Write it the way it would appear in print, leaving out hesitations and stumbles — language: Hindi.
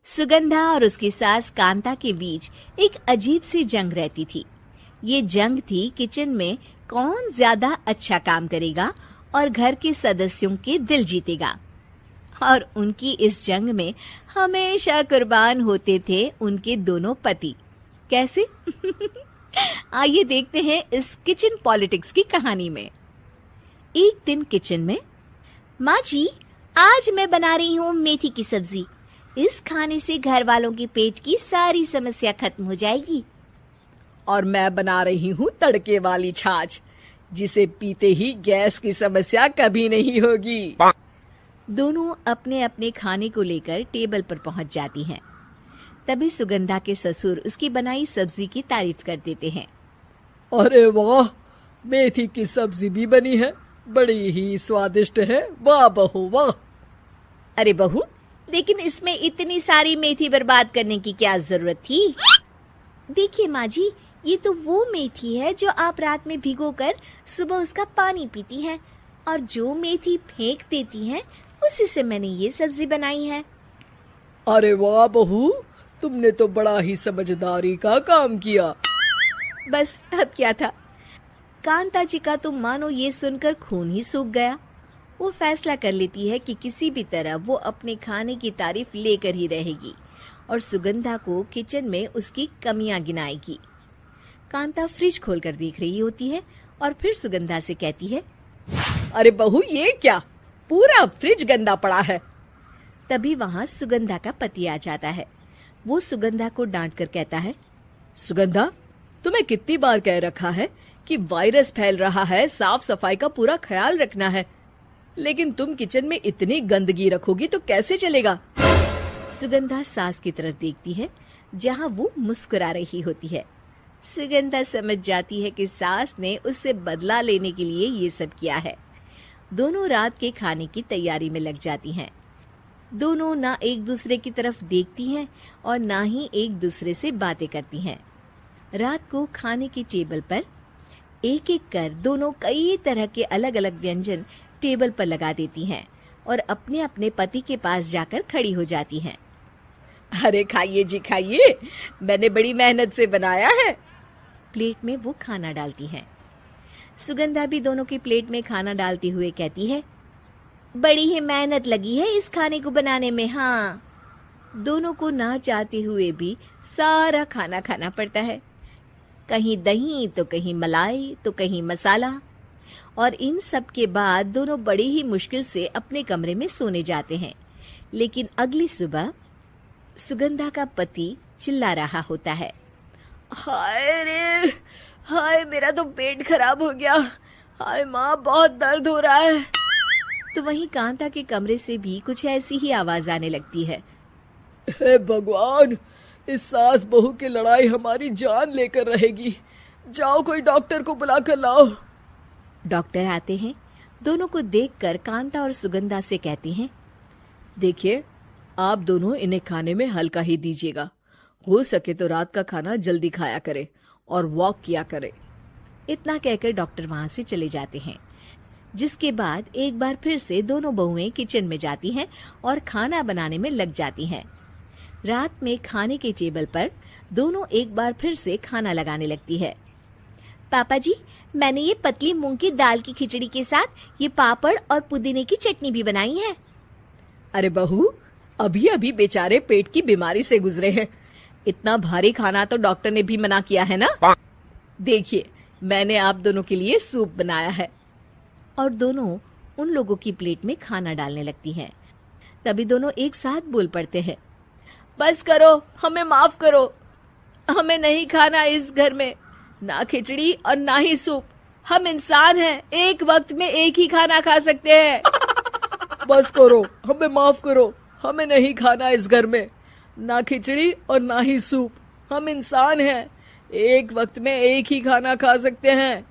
सुगंधा और उसकी सास कांता के बीच एक अजीब सी जंग रहती थी। ये जंग थी किचन में कौन ज्यादा अच्छा काम करेगा और घर के सदस्यों के दिल जीतेगा। और उनकी इस जंग में हमेशा कुर्बान होते थे उनके दोनों पति। कैसे? आइए देखते हैं इस किचन पॉलिटिक्स की कहानी में। एक दिन किचन में, माँ जी, आज मैं बना रही हूँ मेथी की सब्जी। इस खाने से घर वालों के पेट की सारी समस्या खत्म हो जाएगी। और मैं बना रही हूँ तड़के वाली छाछ, जिसे पीते ही गैस की समस्या कभी नहीं होगी। दोनों अपने अपने खाने को लेकर टेबल पर पहुंच जाती हैं। तभी सुगंधा के ससुर उसकी बनाई सब्जी की तारीफ कर देते हैं। अरे वाह, मेथी की सब्जी भी बनी है, बड़ी ही स्वादिष्ट है। वाह बहू वाह। अरे बहू, लेकिन इसमें इतनी सारी मेथी बर्बाद करने की क्या जरूरत थी? देखिए माँ जी, ये तो वो मेथी है जो आप रात में भिगोकर सुबह उसका पानी पीती हैं, और जो मेथी फेंक देती हैं उसी से मैंने ये सब्जी बनाई है। अरे वाह बहू, तुमने तो बड़ा ही समझदारी का काम किया। बस अब क्या था, कांता जी का तो मानो ये सुनकर खून ही सूख गया। वो फैसला कर लेती है कि किसी भी तरह वो अपने खाने की तारीफ लेकर ही रहेगी और सुगंधा को किचन में उसकी कमियां गिनाएगी। कांता फ्रिज खोलकर देख रही होती है और फिर सुगंधा से कहती है, अरे बहू, ये क्या, पूरा फ्रिज गंदा पड़ा है। तभी वहाँ सुगंधा का पति आ जाता है। वो सुगंधा को डांट कर कहता है, सुगंधा, तुम्हें कितनी बार कह रखा है कि वायरस फैल रहा है, साफ सफाई का पूरा ख्याल रखना है, लेकिन तुम किचन में इतनी गंदगी रखोगी तो कैसे चलेगा। सुगंधा सास की तरफ देखती है जहाँ वो मुस्कुरा रही होती है। सुगंधा समझ जाती है कि सास ने उससे बदला लेने के लिए ये सब किया है। दोनों रात के खाने की तैयारी में लग जाती हैं। दोनों ना एक दूसरे की तरफ देखती हैं और ना ही एक दूसरे से बातें करती हैं। रात को खाने की टेबल पर एक एक कर दोनों कई तरह के अलग अलग व्यंजन टेबल पर लगा देती हैं और अपने अपने पति के पास जाकर खड़ी हो जाती हैं। अरे खाइए जी खाइए, मैंने बड़ी मेहनत से बनाया है। प्लेट में वो खाना डालती हैं। सुगंधा भी दोनों की प्लेट में खाना डालते हुए कहती है, बड़ी ही मेहनत लगी है इस खाने को बनाने में। हाँ, दोनों को ना चाहते हुए भी सारा खाना खाना पड़ता है। कहीं दही तो कहीं मलाई तो कहीं मसाला। और इन सब के बाद दोनों बड़ी ही मुश्किल से अपने कमरे में सोने जाते हैं। लेकिन अगली सुबह सुगंधा का पति चिल्ला रहा होता है, हाय रे, हाय मेरा तो पेट खराब हो गया, हाय माँ बहुत दर्द हो रहा है। तो वहीं कांता के कमरे से भी कुछ ऐसी ही आवाज आने लगती है। हे भगवान, इस सास बहू की लड़ाई हमारी जान लेकर रहेगी। जाओ कोई डॉक्टर को बुला कर लाओ। डॉक्टर आते हैं। दोनों को देखकर कांता और सुगंधा से कहती हैं, देखिए, आप दोनों इन्हें खाने में हल्का ही दीजिएगा। हो सके तो रात का खाना जल्दी खाया करे और वॉक किया करे। इतना कहकर डॉक्टर वहां से चले जाते हैं। जिसके बाद एक बार फिर से दोनों बहुएं किचन में जाती हैं और खाना बनाने में लग जाती हैं। रात में खाने के टेबल पर दोनों एक बार फिर से खाना लगाने लगती है। पापा जी, मैंने ये पतली मूंग की दाल की खिचड़ी के साथ ये पापड़ और पुदीने की चटनी भी बनाई है। अरे बहू, अभी अभी बेचारे पेट की बीमारी से गुजरे हैं, इतना भारी खाना तो डॉक्टर ने भी मना किया है ना। देखिए, मैंने आप दोनों के लिए सूप बनाया है। और दोनों उन लोगों की प्लेट में खाना डालने लगती हैं। तभी दोनों एक साथ बोल पड़ते हैं, बस करो, हमें माफ करो, हमें नहीं खाना इस घर में, ना खिचड़ी और ना ही सूप। हम इंसान हैं, एक वक्त में एक ही खाना खा सकते हैं। बस करो, हमें माफ करो, हमें नहीं खाना इस घर में, ना खिचड़ी और ना ही सूप। हम इंसान हैं, एक वक्त में एक ही खाना खा सकते हैं।